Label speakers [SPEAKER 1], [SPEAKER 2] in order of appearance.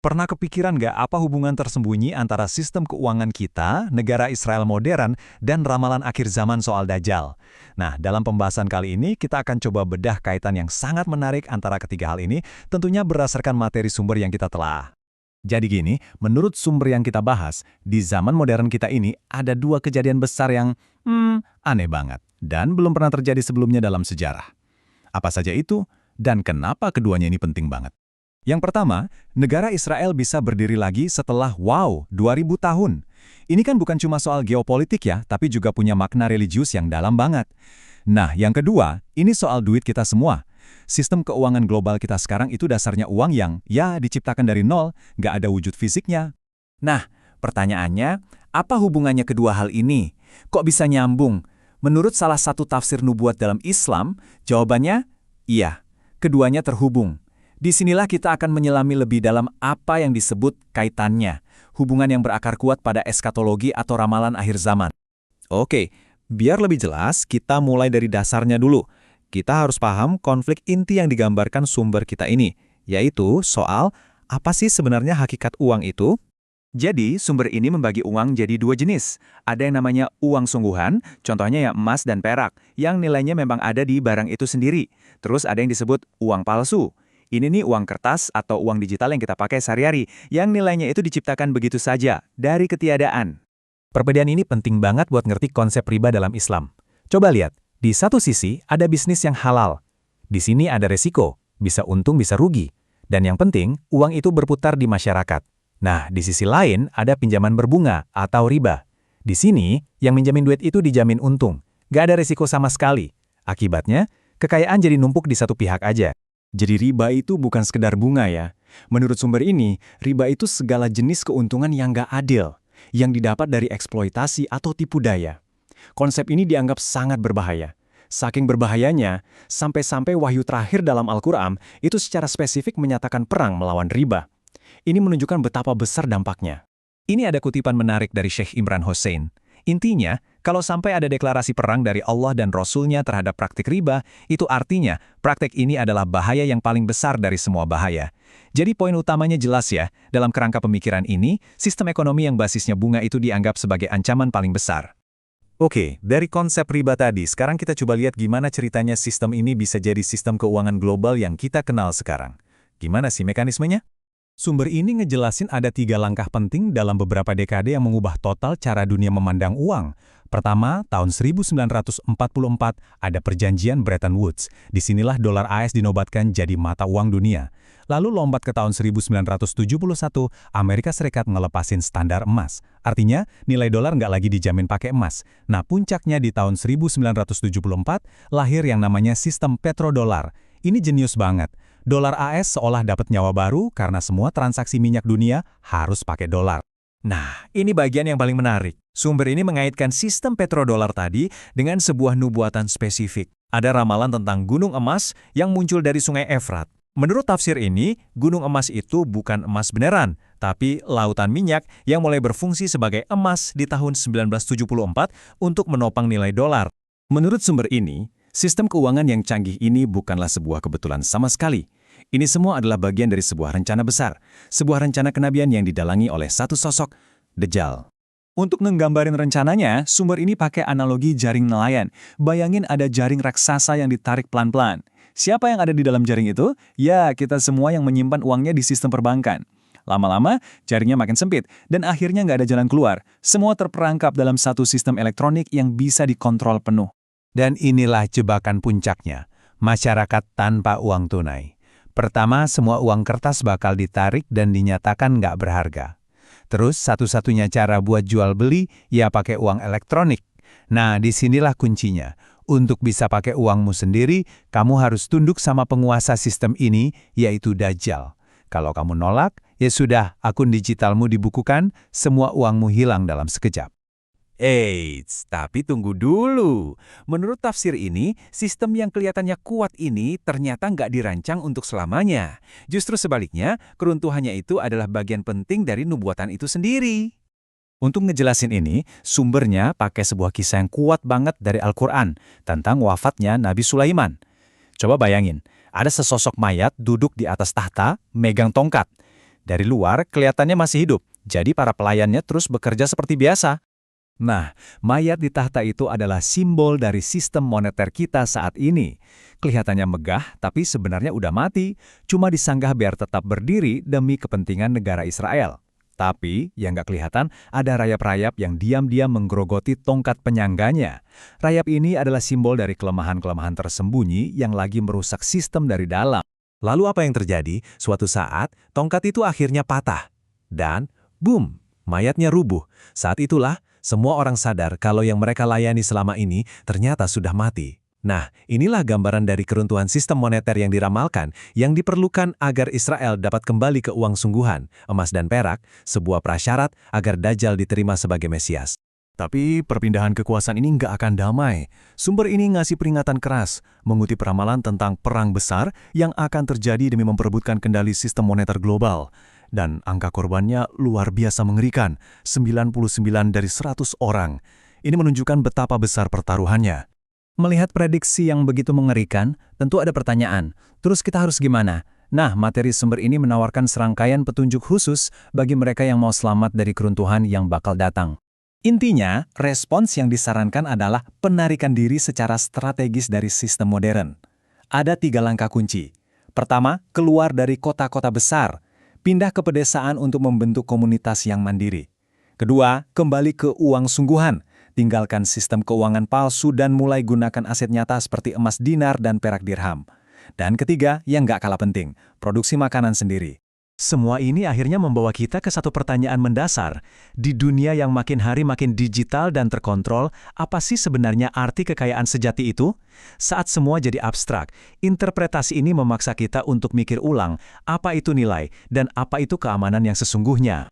[SPEAKER 1] Pernah kepikiran nggak apa hubungan tersembunyi antara sistem keuangan kita, negara Israel modern, dan ramalan akhir zaman soal Dajjal? Nah, dalam pembahasan kali ini, kita akan coba bedah kaitan yang sangat menarik antara ketiga hal ini, tentunya berdasarkan materi sumber yang kita telah. Jadi gini, menurut sumber yang kita bahas, di zaman modern kita ini ada dua kejadian besar yang, aneh banget, dan belum pernah terjadi sebelumnya dalam sejarah. Apa saja itu, dan kenapa keduanya ini penting banget? Yang pertama, negara Israel bisa berdiri lagi setelah 2000 tahun. Ini kan bukan cuma soal geopolitik ya, tapi juga punya makna religius yang dalam banget. Nah, yang kedua, ini soal duit kita semua. Sistem keuangan global kita sekarang itu dasarnya uang yang, ya, diciptakan dari nol, nggak ada wujud fisiknya.
[SPEAKER 2] Nah, pertanyaannya, apa hubungannya kedua hal ini? Kok bisa nyambung? Menurut salah satu tafsir nubuat dalam Islam, jawabannya, iya, keduanya terhubung. Disinilah kita akan menyelami lebih dalam apa yang disebut kaitannya, hubungan yang berakar kuat pada eskatologi atau ramalan akhir zaman.
[SPEAKER 3] Oke, biar lebih jelas, kita mulai dari dasarnya dulu. Kita harus paham konflik inti yang digambarkan sumber kita ini, yaitu soal apa sih sebenarnya hakikat uang itu?
[SPEAKER 2] Jadi, sumber ini membagi uang jadi dua jenis. Ada yang namanya uang sungguhan, contohnya ya emas dan perak, yang nilainya memang ada di barang itu sendiri. Terus ada yang disebut uang palsu. Ini nih uang kertas atau uang digital yang kita pakai sehari-hari, yang nilainya itu diciptakan begitu saja, dari ketiadaan.
[SPEAKER 1] Perbedaan ini penting banget buat ngerti konsep riba dalam Islam. Coba lihat, di satu sisi ada bisnis yang halal. Di sini ada resiko, bisa untung bisa rugi. Dan yang penting, uang itu berputar di masyarakat. Nah, di sisi lain ada pinjaman berbunga atau riba. Di sini, yang minjamin duit itu dijamin untung. Gak ada resiko sama sekali. Akibatnya, kekayaan jadi numpuk di satu pihak aja. Jadi riba itu bukan sekedar bunga ya. Menurut sumber ini, riba itu segala jenis keuntungan yang nggak adil, yang didapat dari eksploitasi atau tipu daya. Konsep ini dianggap sangat berbahaya. Saking berbahayanya, sampai-sampai wahyu terakhir dalam Al-Quran itu secara spesifik menyatakan perang melawan riba. Ini menunjukkan betapa besar dampaknya. Ini ada kutipan menarik dari Syekh Imran Hussein. Intinya, kalau sampai ada deklarasi perang dari Allah dan Rasul-Nya terhadap praktik riba, itu artinya praktik ini adalah bahaya yang paling besar dari semua bahaya. Jadi poin utamanya jelas ya, dalam kerangka pemikiran ini, sistem ekonomi yang basisnya bunga itu dianggap sebagai ancaman paling besar.
[SPEAKER 3] Oke, dari konsep riba tadi, sekarang kita coba lihat gimana ceritanya sistem ini bisa jadi sistem keuangan global yang kita kenal sekarang. Gimana sih mekanismenya?
[SPEAKER 1] Sumber ini ngejelasin ada 3 langkah penting dalam beberapa dekade yang mengubah total cara dunia memandang uang. Pertama, tahun 1944 ada perjanjian Bretton Woods. Disinilah dolar AS dinobatkan jadi mata uang dunia. Lalu lompat ke tahun 1971, Amerika Serikat ngelepasin standar emas. Artinya, nilai dolar nggak lagi dijamin pakai emas. Nah, puncaknya di tahun 1974, lahir yang namanya sistem petrodolar. Ini jenius banget. Dolar AS seolah dapat nyawa baru karena semua transaksi minyak dunia harus pakai dolar.
[SPEAKER 2] Nah, ini bagian yang paling menarik. Sumber ini mengaitkan sistem petrodolar tadi dengan sebuah nubuatan spesifik. Ada ramalan tentang gunung emas yang muncul dari sungai Efrat. Menurut tafsir ini, gunung emas itu bukan emas beneran, tapi lautan minyak yang mulai berfungsi sebagai emas di tahun 1974 untuk menopang nilai dolar. Menurut sumber ini, sistem keuangan yang canggih ini bukanlah sebuah kebetulan sama sekali. Ini semua adalah bagian dari sebuah rencana besar, sebuah rencana kenabian yang didalangi oleh satu sosok, Dajjal. Untuk menggambarin rencananya, sumber ini pakai analogi jaring nelayan. Bayangin ada jaring raksasa yang ditarik pelan-pelan. Siapa yang ada di dalam jaring itu? Ya, kita semua yang menyimpan uangnya di sistem perbankan. Lama-lama, jaringnya makin sempit, dan akhirnya nggak ada jalan keluar. Semua terperangkap dalam satu sistem elektronik yang bisa dikontrol penuh.
[SPEAKER 1] Dan inilah jebakan puncaknya, masyarakat tanpa uang tunai. Pertama, semua uang kertas bakal ditarik dan dinyatakan nggak berharga. Terus, satu-satunya cara buat jual beli, ya pakai uang elektronik. Nah, disinilah kuncinya. Untuk bisa pakai uangmu sendiri, kamu harus tunduk sama penguasa sistem ini, yaitu Dajjal. Kalau kamu nolak, ya sudah, akun digitalmu dibukukan, semua uangmu hilang dalam sekejap.
[SPEAKER 2] Eits, tapi tunggu dulu. Menurut tafsir ini, sistem yang kelihatannya kuat ini ternyata nggak dirancang untuk selamanya. Justru sebaliknya, keruntuhannya itu adalah bagian penting dari nubuatan itu sendiri.
[SPEAKER 1] Untuk ngejelasin ini, sumbernya pakai sebuah kisah yang kuat banget dari Al-Quran tentang wafatnya Nabi Sulaiman. Coba bayangin, ada sesosok mayat duduk di atas tahta, megang tongkat.
[SPEAKER 3] Dari luar, kelihatannya masih hidup, jadi para pelayannya terus bekerja seperti biasa.
[SPEAKER 2] Nah, mayat di tahta itu adalah simbol dari sistem moneter kita saat ini. Kelihatannya megah, tapi sebenarnya udah mati, cuma disanggah biar tetap berdiri demi kepentingan negara Israel. Tapi, yang nggak kelihatan, ada rayap-rayap yang diam-diam menggerogoti tongkat penyangganya. Rayap ini adalah simbol dari kelemahan-kelemahan tersembunyi yang lagi merusak sistem dari dalam.
[SPEAKER 1] Lalu apa yang terjadi? Suatu saat, tongkat itu akhirnya patah. Dan, boom, mayatnya rubuh. Saat itulah, semua orang sadar kalau yang mereka layani selama ini ternyata sudah mati. Nah, inilah gambaran dari keruntuhan sistem moneter yang diramalkan, yang diperlukan agar Israel dapat kembali ke uang sungguhan, emas dan perak, sebuah prasyarat agar Dajjal diterima sebagai Mesias.
[SPEAKER 2] Tapi perpindahan kekuasaan ini nggak akan damai. Sumber ini ngasih peringatan keras, mengutip ramalan tentang perang besar yang akan terjadi demi memperebutkan kendali sistem moneter global. Dan angka korbannya luar biasa mengerikan, 99 dari 100 orang. Ini menunjukkan betapa besar pertaruhannya.
[SPEAKER 3] Melihat prediksi yang begitu mengerikan, tentu ada pertanyaan, terus kita harus gimana? Nah, materi sumber ini menawarkan serangkaian petunjuk khusus bagi mereka yang mau selamat dari keruntuhan yang bakal datang. Intinya, respons yang disarankan adalah penarikan diri secara strategis dari sistem modern. Ada 3 langkah kunci. Pertama, keluar dari kota-kota besar. Pindah ke pedesaan untuk membentuk komunitas yang mandiri. Kedua, kembali ke uang sungguhan. Tinggalkan sistem keuangan palsu dan mulai gunakan aset nyata seperti emas dinar dan perak dirham. Dan ketiga, yang nggak kalah penting, produksi makanan sendiri.
[SPEAKER 2] Semua ini akhirnya membawa kita ke satu pertanyaan mendasar. Di dunia yang makin hari makin digital dan terkontrol, apa sih sebenarnya arti kekayaan sejati itu? Saat semua jadi abstrak, interpretasi ini memaksa kita untuk mikir ulang, apa itu nilai dan apa itu keamanan yang sesungguhnya.